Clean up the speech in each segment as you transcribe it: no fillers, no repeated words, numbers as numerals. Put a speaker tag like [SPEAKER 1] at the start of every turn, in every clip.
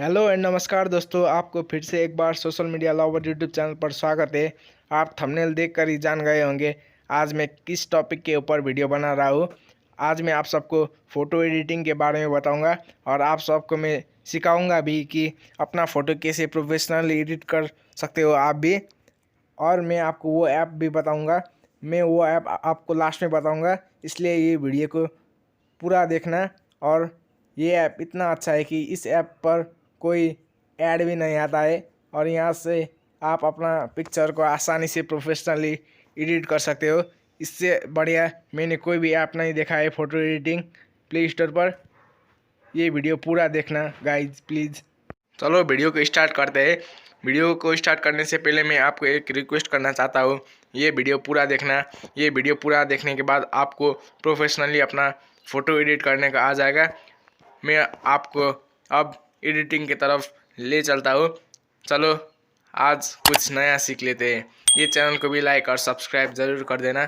[SPEAKER 1] Hello and नमस्कार दोस्तों, आपको फिर से एक बार social media lover YouTube channel पर स्वागत है। आप थंबनेल देखकर ही जान गए होंगे आज मैं किस टॉपिक के ऊपर वीडियो बना रहा हूँ। आज मैं आप सबको फ़ोटो एडिटिंग के बारे में बताऊंगा और आप सबको मैं सिखाऊंगा भी कि अपना फ़ोटो कैसे प्रोफेशनली एडिट कर सकते हो आप भी। और मैं आपको वो ऐप भी बताऊँगा, मैं वो ऐप आपको लास्ट में बताऊँगा, इसलिए ये वीडियो को पूरा देखना। और ये ऐप इतना अच्छा है कि इस ऐप पर कोई ऐड भी नहीं आता है और यहाँ से आप अपना पिक्चर को आसानी से प्रोफेशनली एडिट कर सकते हो। इससे बढ़िया मैंने कोई भी ऐप नहीं देखा है फ़ोटो एडिटिंग प्ले स्टोर पर। ये वीडियो पूरा देखना गाइज प्लीज़। चलो वीडियो को स्टार्ट करते हैं। वीडियो को स्टार्ट करने से पहले मैं आपको एक रिक्वेस्ट करना चाहता हूँ, ये वीडियो पूरा देखना। ये वीडियो पूरा देखने के बाद आपको प्रोफेशनली अपना फ़ोटो एडिट करने का आ जाएगा। मैं आपको अब एडिटिंग की तरफ ले चलता हूँ। चलो आज कुछ नया सीख लेते हैं। ये चैनल को भी लाइक और सब्सक्राइब ज़रूर कर देना।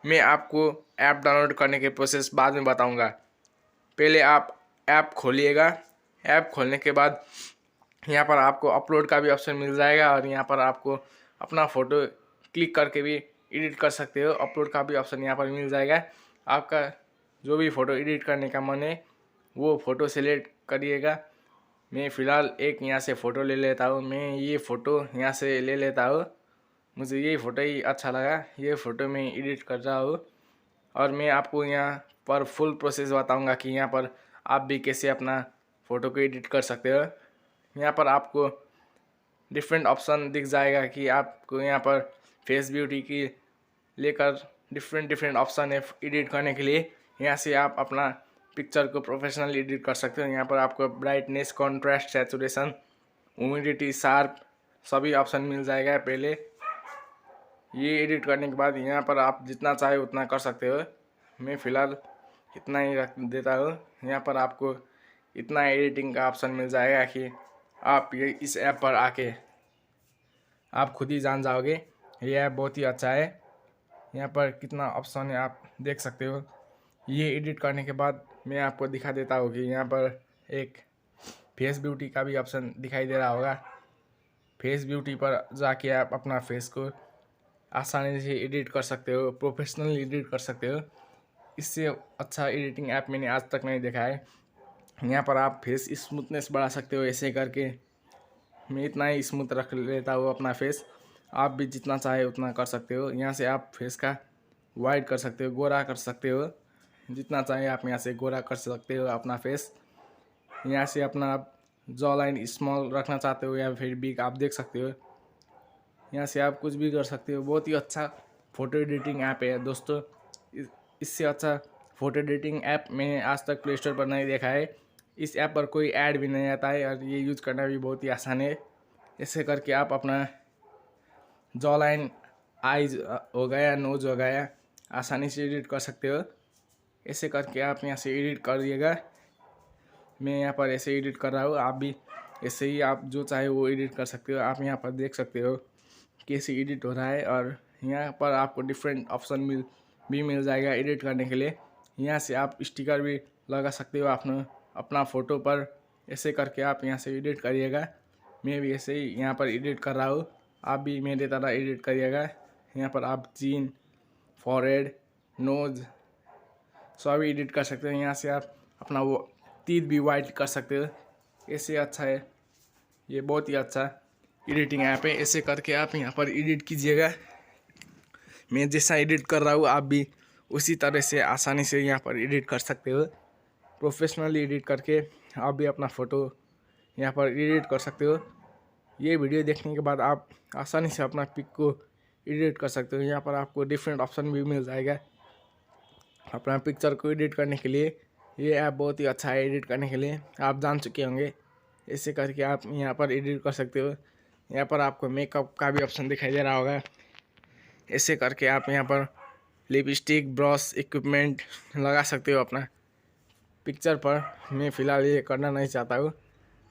[SPEAKER 1] मैं आपको ऐप डाउनलोड करने के प्रोसेस बाद में बताऊँगा। पहले आप ऐप खोलिएगा। ऐप खोलने के बाद यहाँ पर आपको अपलोड का भी ऑप्शन मिल जाएगा और यहाँ पर आपको अपना फ़ोटो क्लिक करके भी एडिट कर सकते हो। अपलोड का भी ऑप्शन यहाँ पर मिल जाएगा। आपका जो भी फ़ोटो एडिट करने का मन है वो फ़ोटो सेलेक्ट करिएगा। मैं फ़िलहाल एक यहाँ से फ़ोटो ले लेता हूँ। मैं ये फ़ोटो यहाँ से ले लेता हूँ। मुझे ये फ़ोटो ही अच्छा लगा, ये फ़ोटो मैं एडिट कर रहा हूँ। और मैं आपको यहाँ पर फुल प्रोसेस बताऊँगा कि यहाँ पर आप भी कैसे अपना फ़ोटो को एडिट कर सकते हो। यहाँ पर आपको डिफरेंट ऑप्शन दिख जाएगा कि आपको यहाँ पर फेस ब्यूटी की लेकर डिफरेंट ऑप्शन है एडिट करने के लिए। यहाँ से आप अपना पिक्चर को प्रोफेशनल एडिट कर सकते हो। यहाँ पर आपको brightness, contrast, saturation, humidity, sharp सभी ऑप्शन मिल जाएगा। पहले ये एडिट करने के बाद यहाँ पर आप जितना चाहे उतना कर सकते हो। मैं फ़िलहाल इतना ही रख देता हूँ। यहाँ पर आपको इतना एडिटिंग का ऑप्शन मिल जाएगा कि आप ये इस ऐप पर आके आप खुद ही जान जाओगे। ये ऐप बहुत ही अच्छा है। यहाँ पर कितना ऑप्शन है आप देख सकते हो। ये एडिट करने के बाद मैं आपको दिखा देता हूँ कि यहाँ पर एक फेस ब्यूटी का भी ऑप्शन दिखाई दे रहा होगा। फेस ब्यूटी पर जाके आप अपना फेस को आसानी से एडिट कर सकते हो, प्रोफेशनल एडिट कर सकते हो। इससे अच्छा एडिटिंग ऐप मैंने आज तक नहीं देखा है। यहाँ पर आप फेस स्मूथनेस बढ़ा सकते हो ऐसे करके। मैं इतना ही स्मूथ रख लेता हूँ अपना फेस। आप भी जितना चाहे उतना कर सकते हो। यहाँ से आप फेस का वाइट कर सकते हो, गोरा कर सकते हो। जितना चाहे आप यहाँ से गोरा कर सकते हो अपना फेस। यहाँ से अपना आप जॉ लाइन स्मॉल रखना चाहते हो या फिर बिग, आप देख सकते हो। यहाँ से आप कुछ भी कर सकते हो। बहुत ही अच्छा फ़ोटो एडिटिंग ऐप है दोस्तों। इससे अच्छा फ़ोटो एडिटिंग ऐप मैंने आज तक प्ले स्टोर पर नहीं देखा है। इस ऐप पर कोई ऐड भी नहीं आता है और ये यूज़ करना भी बहुत ही आसान है। ऐसे करके आप अपना जॉ लाइन, आइज हो गया, नोज हो गया, आसानी से एडिट कर सकते हो। ऐसे करके आप यहाँ से एडिट कर दिएगा। मैं यहाँ पर ऐसे एडिट कर रहा हूँ, आप भी ऐसे ही आप जो चाहे वो एडिट कर सकते हो। आप यहाँ पर देख सकते हो कैसे एडिट हो रहा है और यहाँ पर आपको डिफरेंट ऑप्शन मिल जाएगा एडिट करने के लिए। यहाँ से आप स्टिकर भी लगा सकते हो अपना फ़ोटो पर। ऐसे करके आप यहाँ से एडिट करिएगा। मैं भी ऐसे ही यहाँ पर एडिट कर रहा हूँ, आप भी मेरे तरह एडिट करिएगा। यहाँ पर आप चिन, फॉरहेड, नोज़ सभी एडिट कर सकते हो। यहाँ से आप अपना वो तीत भी वाइट कर सकते हो। ऐसे अच्छा है, ये बहुत ही अच्छा एडिटिंग ऐप है। ऐसे करके आप यहाँ पर एडिट कीजिएगा। मैं जैसा एडिट कर रहा हूँ आप भी उसी तरह से आसानी से यहाँ पर एडिट कर सकते हो। प्रोफेशनली एडिट करके आप भी अपना फ़ोटो यहाँ पर एडिट कर सकते हो। ये वीडियो देखने के बाद आप आसानी से अपना पिक को एडिट कर सकते हो। यहाँ पर आपको डिफरेंट ऑप्शन भी मिल जाएगा अपना पिक्चर को एडिट करने के लिए। ये ऐप बहुत ही अच्छा है एडिट करने के लिए, आप जान चुके होंगे। ऐसे करके आप यहाँ पर एडिट कर सकते हो। यहाँ पर आपको मेकअप का भी ऑप्शन दिखाई दे रहा होगा। ऐसे करके आप यहाँ पर लिपस्टिक, ब्रश, इक्विपमेंट लगा सकते हो अपना पिक्चर पर। मैं फ़िलहाल ये करना नहीं चाहता हूँ,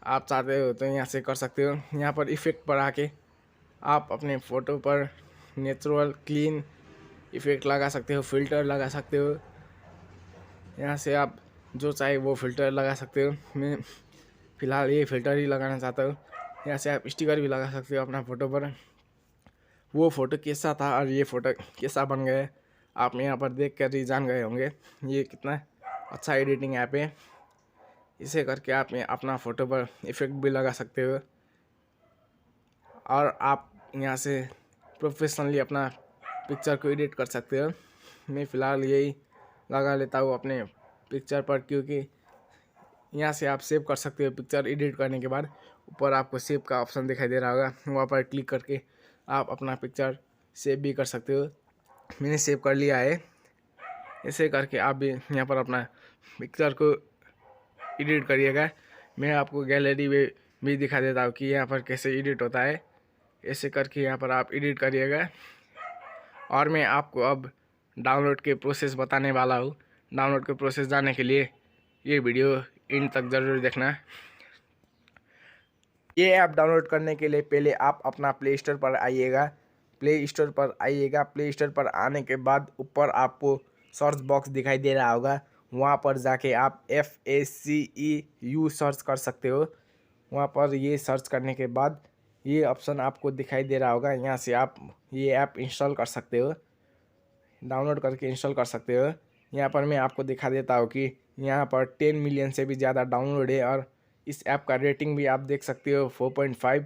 [SPEAKER 1] आप चाहते हो तो यहाँ से कर सकते हो। यहाँ पर इफ़ेक्ट पर आके आप अपने फ़ोटो पर नेचुरल क्लीन इफ़ेक्ट लगा सकते हो, फ़िल्टर लगा सकते हो। यहाँ से आप जो चाहे वो फ़िल्टर लगा सकते हो। मैं फ़िलहाल ये फ़िल्टर ही लगाना चाहता हूँ। यहाँ से आप स्टिकर भी लगा सकते हो अपना फ़ोटो पर। वो फ़ोटो कैसा था और ये फ़ोटो कैसा बन गया है, आप यहाँ पर देख कर ही जान गए होंगे। ये कितना अच्छा एडिटिंग ऐप है। इसे करके आप अपना फ़ोटो पर इफ़ेक्ट भी लगा सकते हो और आप यहाँ से प्रोफेशनली अपना पिक्चर को एडिट कर सकते हो। मैं फ़िलहाल यही लगा लेता हूँ अपने पिक्चर पर, क्योंकि यहाँ से आप सेव कर सकते हो। पिक्चर एडिट करने के बाद ऊपर आपको सेव का ऑप्शन दिखाई दे रहा होगा, वहाँ पर क्लिक करके आप अपना पिक्चर सेव भी कर सकते हो। मैंने सेव कर लिया है। ऐसे करके आप भी यहाँ पर अपना पिक्चर को एडिट करिएगा। मैं आपको गैलरी में भी दिखा देता हूँ कि यहाँ पर कैसे एडिट होता है। ऐसे करके यहाँ पर आप एडिट करिएगा। और मैं आपको अब डाउनलोड के प्रोसेस बताने वाला हूँ। डाउनलोड के प्रोसेस जानने के लिए ये वीडियो एंड तक ज़रूर देखना। ये ऐप डाउनलोड करने के लिए पहले आप अपना प्ले स्टोर पर आइएगा। प्ले स्टोर पर आने के बाद ऊपर आपको सर्च बॉक्स दिखाई दे रहा होगा, वहाँ पर जाके आप FACEU सर्च कर सकते हो। वहाँ पर ये सर्च करने के बाद ये ऑप्शन आपको दिखाई दे रहा होगा, यहाँ से आप ये ऐप इंस्टॉल कर सकते हो, डाउनलोड करके इंस्टॉल कर सकते हो। यहाँ पर मैं आपको दिखा देता हूँ कि यहाँ पर 10 मिलियन से भी ज़्यादा डाउनलोड है और इस ऐप का रेटिंग भी आप देख सकते हो 4.5।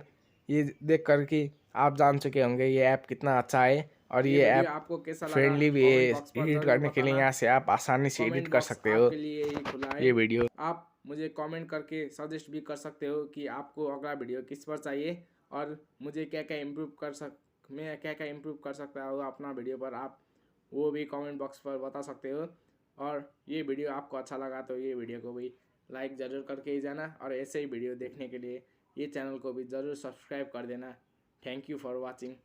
[SPEAKER 1] ये देख कर के आप जान चुके होंगे ये ऐप कितना अच्छा है और ये ऐप
[SPEAKER 2] आपको कैसा लगा
[SPEAKER 1] फ्रेंडली भी है।
[SPEAKER 2] कमेंट बॉक्स पर
[SPEAKER 1] एडिट
[SPEAKER 2] जरूर
[SPEAKER 1] करने के लिए
[SPEAKER 2] बताना।
[SPEAKER 1] यहाँ से आप आसानी से एडिट
[SPEAKER 2] कमेंट
[SPEAKER 1] कर
[SPEAKER 2] बॉक्स
[SPEAKER 1] सकते हो
[SPEAKER 2] आपके लिए ही खुला है।
[SPEAKER 1] ये वीडियो।
[SPEAKER 2] आप मुझे कमेंट करके सजेस्ट भी कर सकते हो कि आपको अगला वीडियो किस पर चाहिए और मुझे क्या क्या इम्प्रूव कर सकता हूँ अपना वीडियो पर, आप वो भी कमेंट बॉक्स पर बता सकते हो। और ये वीडियो आपको अच्छा लगा तो ये वीडियो को भी लाइक ज़रूर करके ही जाना और ऐसे ही वीडियो देखने के लिए ये चैनल को भी ज़रूर सब्सक्राइब कर देना। Thank you for watching.